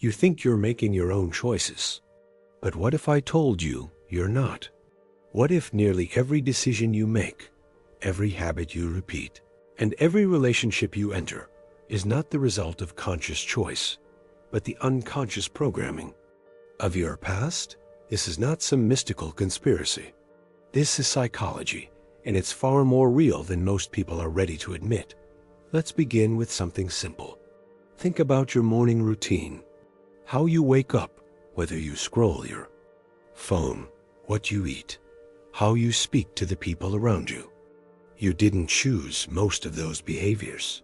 You think you're making your own choices. But what if I told you you're not? What if nearly every decision you make, every habit you repeat, and every relationship you enter is not the result of conscious choice, but the unconscious programming of your past? This is not some mystical conspiracy. This is psychology, and it's far more real than most people are ready to admit. Let's begin with something simple. Think about your morning routine. How you wake up, whether you scroll your phone, what you eat, how you speak to the people around you. You didn't choose most of those behaviors.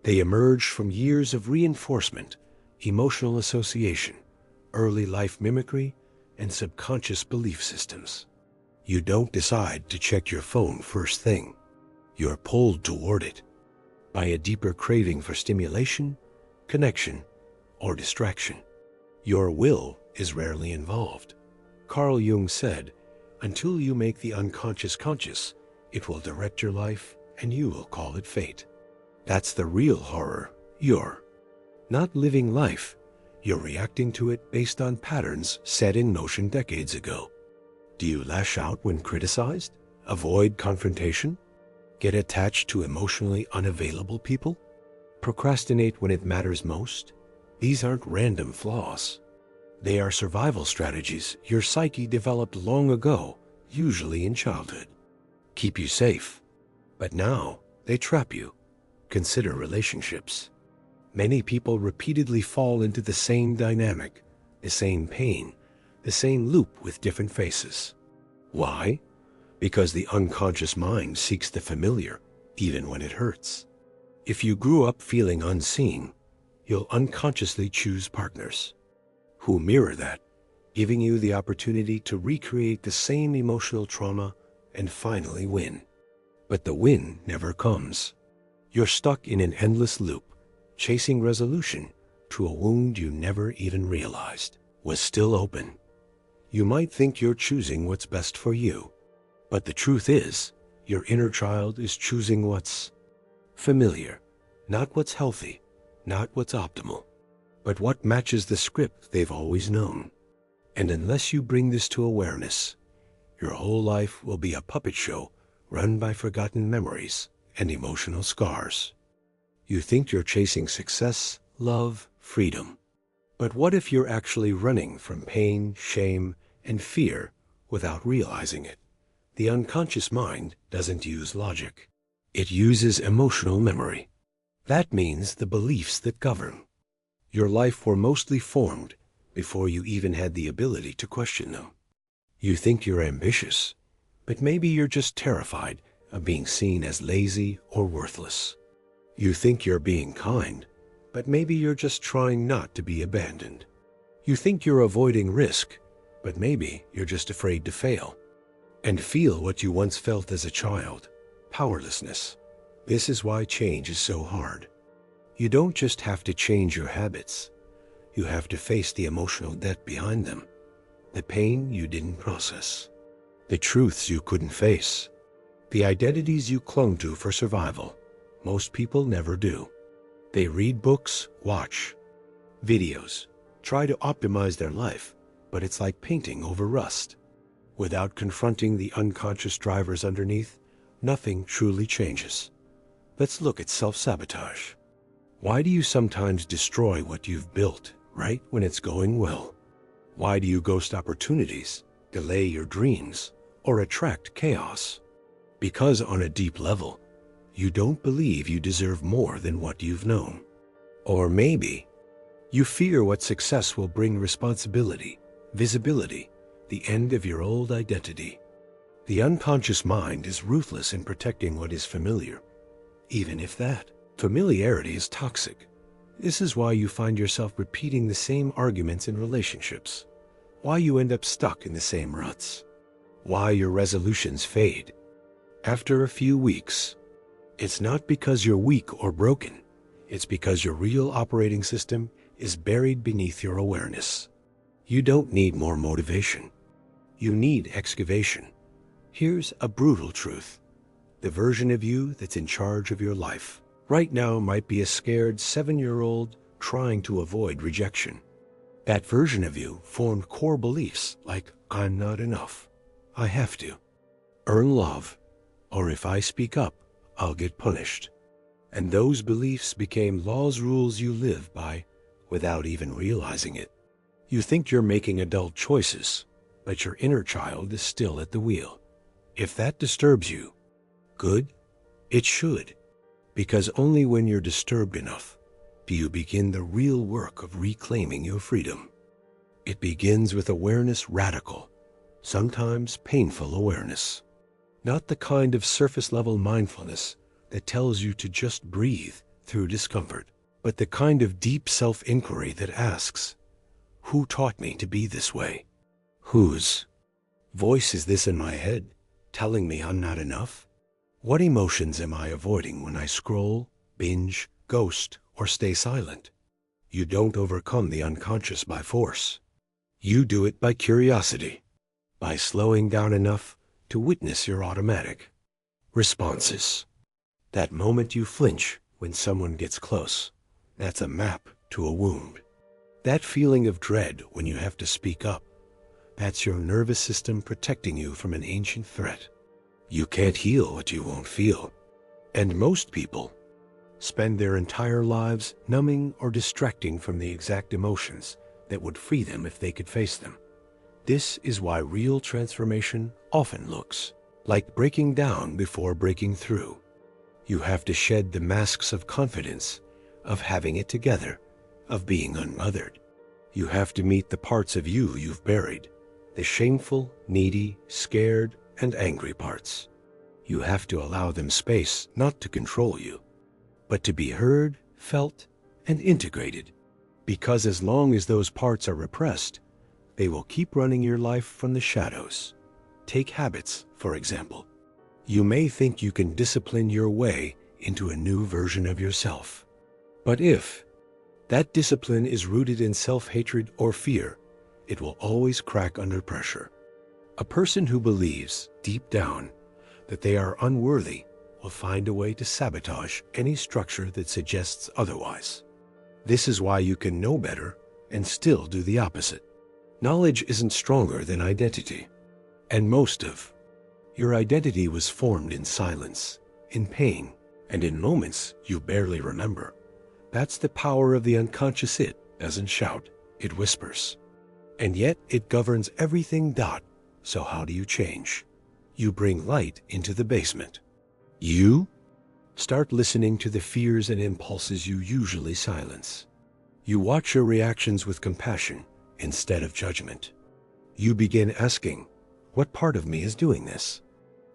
They emerged from years of reinforcement, emotional association, early life mimicry, and subconscious belief systems. You don't decide to check your phone first thing. You're pulled toward it by a deeper craving for stimulation, connection, or distraction. Your will is rarely involved. Carl Jung said, "Until you make the unconscious conscious, it will direct your life and you will call it fate." That's the real horror. You're not living life. You're reacting to it based on patterns set in motion decades ago. Do you lash out when criticized? Avoid confrontation? Get attached to emotionally unavailable people? Procrastinate when it matters most? These aren't random flaws. They are survival strategies your psyche developed long ago, usually in childhood. Keep you safe. But now, they trap you. Consider relationships. Many people repeatedly fall into the same dynamic, the same pain, the same loop with different faces. Why? Because the unconscious mind seeks the familiar, even when it hurts. If you grew up feeling unseen, you'll unconsciously choose partners who mirror that, giving you the opportunity to recreate the same emotional trauma and finally win. But the win never comes. You're stuck in an endless loop, chasing resolution to a wound you never even realized was still open. You might think you're choosing what's best for you, but the truth is, your inner child is choosing what's familiar, not what's healthy, not what's optimal, but what matches the script they've always known. And unless you bring this to awareness, your whole life will be a puppet show run by forgotten memories and emotional scars. You think you're chasing success, love, freedom. But what if you're actually running from pain, shame, and fear without realizing it? The unconscious mind doesn't use logic. It uses emotional memory. That means the beliefs that govern your life were mostly formed before you even had the ability to question them. You think you're ambitious, but maybe you're just terrified of being seen as lazy or worthless. You think you're being kind, but maybe you're just trying not to be abandoned. You think you're avoiding risk, but maybe you're just afraid to fail. And feel what you once felt as a child, powerlessness. This is why change is so hard. You don't just have to change your habits. You have to face the emotional debt behind them, the pain you didn't process, the truths you couldn't face, the identities you clung to for survival. Most people never do. They read books, watch videos, try to optimize their life, but it's like painting over rust. Without confronting the unconscious drivers underneath, nothing truly changes. Let's look at self-sabotage. Why do you sometimes destroy what you've built right when it's going well? Why do you ghost opportunities, delay your dreams, or attract chaos? Because on a deep level, you don't believe you deserve more than what you've known. Or maybe you fear what success will bring: responsibility, visibility, the end of your old identity. The unconscious mind is ruthless in protecting what is familiar, even if that familiarity is toxic. This is why you find yourself repeating the same arguments in relationships, why you end up stuck in the same ruts, why your resolutions fade after a few weeks. It's not because you're weak or broken. It's because your real operating system is buried beneath your awareness. You don't need more motivation. You need excavation. Here's a brutal truth. The version of you that's in charge of your life right now might be a scared 7-year-old trying to avoid rejection. That version of you formed core beliefs like, I'm not enough, I have to, earn love, or if I speak up, I'll get punished. And those beliefs became laws, rules you live by without even realizing it. You think you're making adult choices, but your inner child is still at the wheel. If that disturbs you, good, it should, because only when you're disturbed enough do you begin the real work of reclaiming your freedom. It begins with awareness, radical, sometimes painful awareness. Not the kind of surface-level mindfulness that tells you to just breathe through discomfort, but the kind of deep self-inquiry that asks, who taught me to be this way? Whose voice is this in my head, telling me I'm not enough? What emotions am I avoiding when I scroll, binge, ghost, or stay silent? You don't overcome the unconscious by force. You do it by curiosity, by slowing down enough to witness your automatic responses. That moment you flinch when someone gets close, that's a map to a wound. That feeling of dread when you have to speak up, that's your nervous system protecting you from an ancient threat. You can't heal what you won't feel. And most people spend their entire lives numbing or distracting from the exact emotions that would free them if they could face them. This is why real transformation often looks like breaking down before breaking through. You have to shed the masks of confidence, of having it together, of being unmothered. You have to meet the parts of you you've buried, the shameful, needy, scared, and angry parts. You have to allow them space not to control you, but to be heard, felt, and integrated. Because as long as those parts are repressed, they will keep running your life from the shadows. Take habits, for example. You may think you can discipline your way into a new version of yourself. But if that discipline is rooted in self-hatred or fear, it will always crack under pressure. A person who believes, deep down, that they are unworthy will find a way to sabotage any structure that suggests otherwise. This is why you can know better and still do the opposite. Knowledge isn't stronger than identity. And most of your identity was formed in silence, in pain, and in moments you barely remember. That's the power of the unconscious. It doesn't shout, it whispers. And yet it governs everything. So how do you change? You bring light into the basement. You start listening to the fears and impulses you usually silence. You watch your reactions with compassion instead of judgment. You begin asking, what part of me is doing this?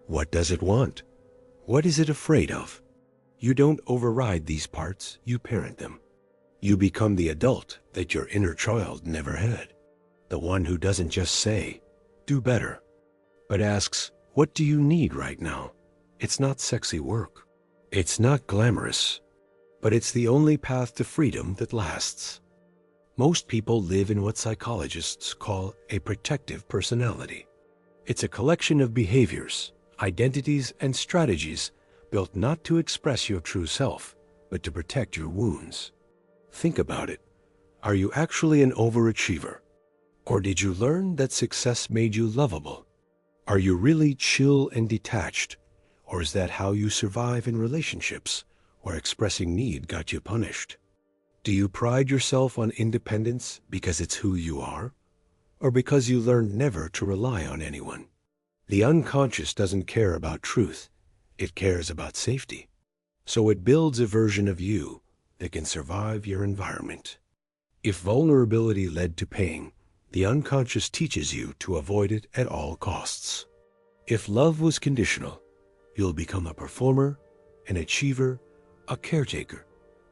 What does it want? What is it afraid of? You don't override these parts, you parent them. You become the adult that your inner child never had. The one who doesn't just say, do better, but asks, what do you need right now? It's not sexy work. It's not glamorous, but it's the only path to freedom that lasts. Most people live in what psychologists call a protective personality. It's a collection of behaviors, identities, and strategies built not to express your true self, but to protect your wounds. Think about it. Are you actually an overachiever? Or did you learn that success made you lovable? Are you really chill and detached? Or is that how you survive in relationships where expressing need got you punished? Do you pride yourself on independence because it's who you are? Or because you learned never to rely on anyone? The unconscious doesn't care about truth. It cares about safety. So it builds a version of you that can survive your environment. If vulnerability led to pain, the unconscious teaches you to avoid it at all costs. If love was conditional, you'll become a performer, an achiever, a caretaker,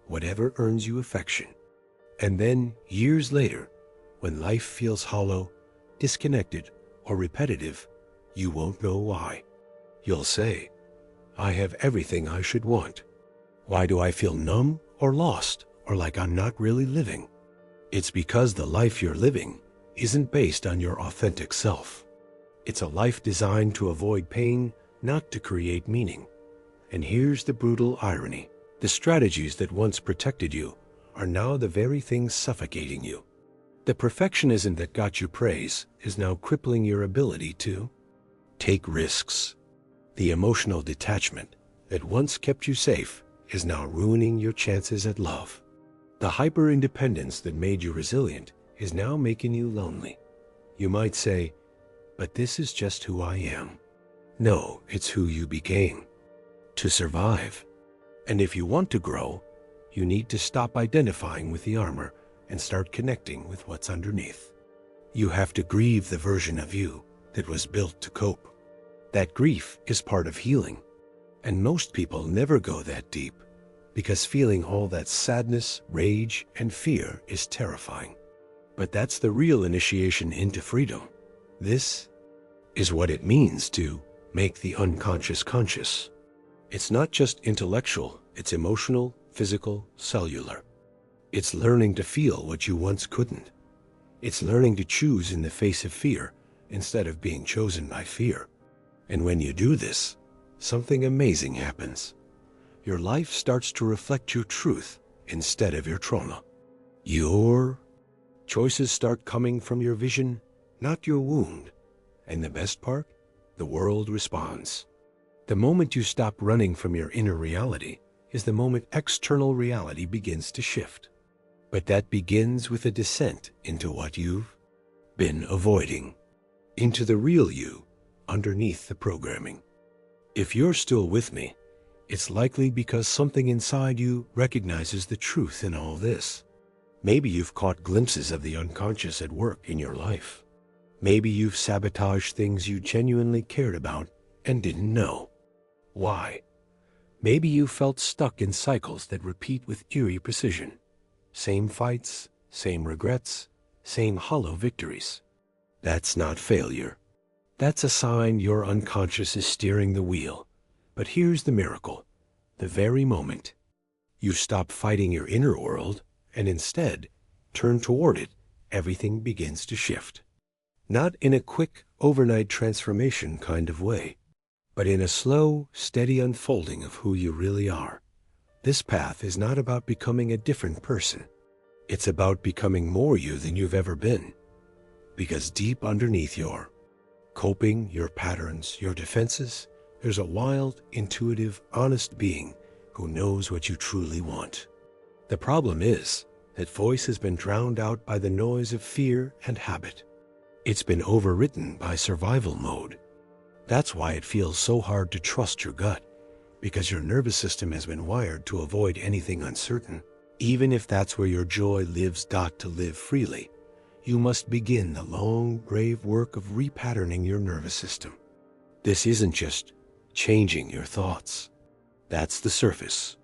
whatever earns you affection. And then, years later, when life feels hollow, disconnected, or repetitive, you won't know why. You'll say, I have everything I should want. Why do I feel numb or lost or like I'm not really living? It's because the life you're living isn't based on your authentic self. It's a life designed to avoid pain, not to create meaning. And here's the brutal irony. The strategies that once protected you are now the very things suffocating you. The perfectionism that got you praise is now crippling your ability to take risks. The emotional detachment that once kept you safe is now ruining your chances at love. The hyper-independence that made you resilient is now making you lonely. You might say, but this is just who I am. No, it's who you became to survive. And if you want to grow, you need to stop identifying with the armor and start connecting with what's underneath. You have to grieve the version of you that was built to cope. That grief is part of healing. And most people never go that deep because feeling all that sadness, rage, and fear is terrifying. But that's the real initiation into freedom. This is what it means to make the unconscious conscious. It's not just intellectual, it's emotional, physical, cellular. It's learning to feel what you once couldn't. It's learning to choose in the face of fear instead of being chosen by fear. And when you do this, something amazing happens. Your life starts to reflect your truth instead of your trauma. Your choices start coming from your vision, not your wound. And the best part? The world responds. The moment you stop running from your inner reality is the moment external reality begins to shift. But that begins with a descent into what you've been avoiding, into the real you underneath the programming. If you're still with me, it's likely because something inside you recognizes the truth in all this. Maybe you've caught glimpses of the unconscious at work in your life. Maybe you've sabotaged things you genuinely cared about and didn't know why. Maybe you felt stuck in cycles that repeat with eerie precision. Same fights, same regrets, same hollow victories. That's not failure. That's a sign your unconscious is steering the wheel. But here's the miracle. The very moment you stop fighting your inner world and instead turn toward it, everything begins to shift. Not in a quick, overnight transformation kind of way, but in a slow, steady unfolding of who you really are. This path is not about becoming a different person. It's about becoming more you than you've ever been. Because deep underneath your coping, your patterns, your defenses, there's a wild, intuitive, honest being who knows what you truly want. The problem is that voice has been drowned out by the noise of fear and habit. It's been overwritten by survival mode. That's why it feels so hard to trust your gut, because your nervous system has been wired to avoid anything uncertain. Even if that's where your joy lives. To live freely, you must begin the long, brave work of repatterning your nervous system. This isn't just changing your thoughts. That's the surface.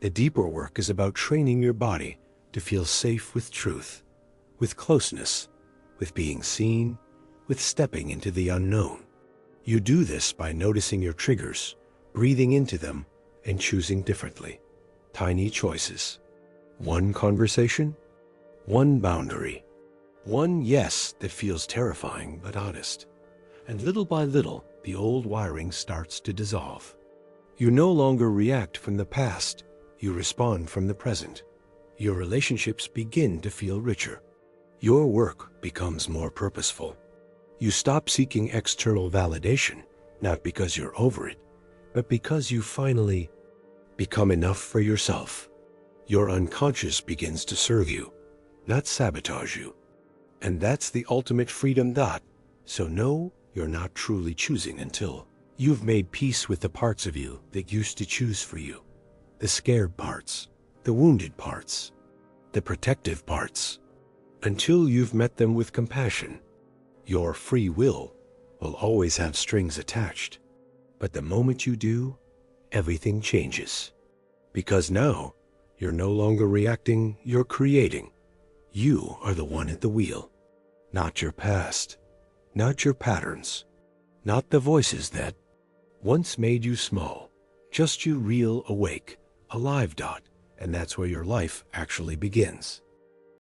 The deeper work is about training your body to feel safe with truth, with closeness, with being seen, with stepping into the unknown. You do this by noticing your triggers, breathing into them, and choosing differently. Tiny choices. One conversation, one boundary, one yes that feels terrifying but honest. And little by little, the old wiring starts to dissolve. You no longer react from the past, you respond from the present. Your relationships begin to feel richer. Your work becomes more purposeful. You stop seeking external validation, not because you're over it, but because you finally become enough for yourself. Your unconscious begins to serve you, not sabotage you. And that's the ultimate freedom. So no, you're not truly choosing until you've made peace with the parts of you that used to choose for you. The scared parts, the wounded parts, the protective parts. Until you've met them with compassion. Your free will always have strings attached. But the moment you do, everything changes. Because now, you're no longer reacting, you're creating. You are the one at the wheel. Not your past, not your patterns, not the voices that once made you small. Just you real, awake, alive. And that's where your life actually begins.